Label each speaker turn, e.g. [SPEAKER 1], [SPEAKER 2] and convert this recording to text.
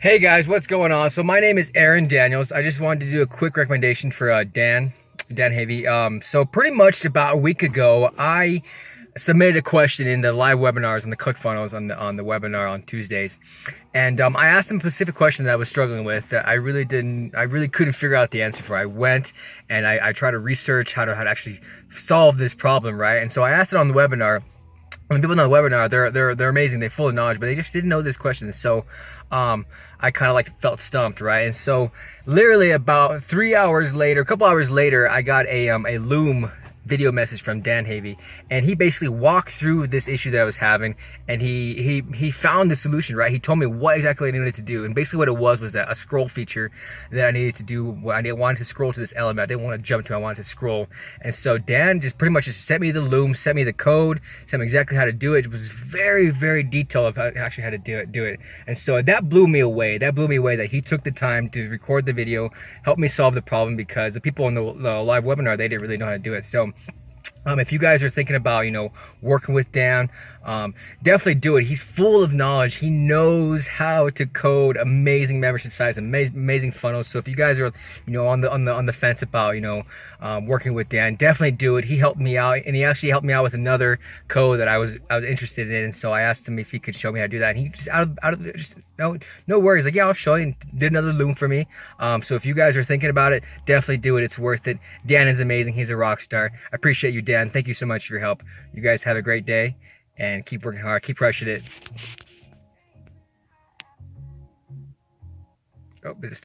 [SPEAKER 1] Hey guys, what's going on? So my name is Aaron Daniels. I just wanted to do a quick recommendation for Dan Havey. So pretty much about a week ago, I submitted a question in the live webinars and the ClickFunnels on the webinar on Tuesdays, and I asked them a specific question that I was struggling with that I really couldn't figure out the answer for. I went and I tried to research how to actually solve this problem, right? And so I asked it on the webinar. When people on the webinar, they're amazing. They're full of knowledge, but they just didn't know this question. So, I kind of like felt stumped, right? And so, literally about 3 hours later, a couple hours later, I got a Loom video message from Dan Havey, and he basically walked through this issue that I was having, and he found the solution, right? He told me what exactly I needed to do, and basically what it was that a scroll feature that I needed to do. I wanted to scroll to this element. I didn't want to jump to it. I wanted to scroll, and so Dan just pretty much just sent me the Loom, sent me the code, sent me exactly how to do it. It was very detailed of actually how to do it, and so that blew me away. That blew me away that he took the time to record the video, help me solve the problem, because the people in the live webinar, they didn't really know how to do it. So if you guys are thinking about, working with Dan, definitely do it. He's full of knowledge. He knows how to code amazing membership sites, amazing funnels. So if you guys are, on the fence about, working with Dan, definitely do it. He helped me out, and he actually helped me out with another code that I was interested in. And so I asked him if he could show me how to do that. And he just no worries, like, yeah, I'll show you. And did another Loom for me. So if you guys are thinking about it, definitely do it. It's worth it. Dan is amazing. He's a rock star. I appreciate you, Dan. Thank you so much for your help. You guys have a great day, and keep working hard. Keep crushing it. Oh,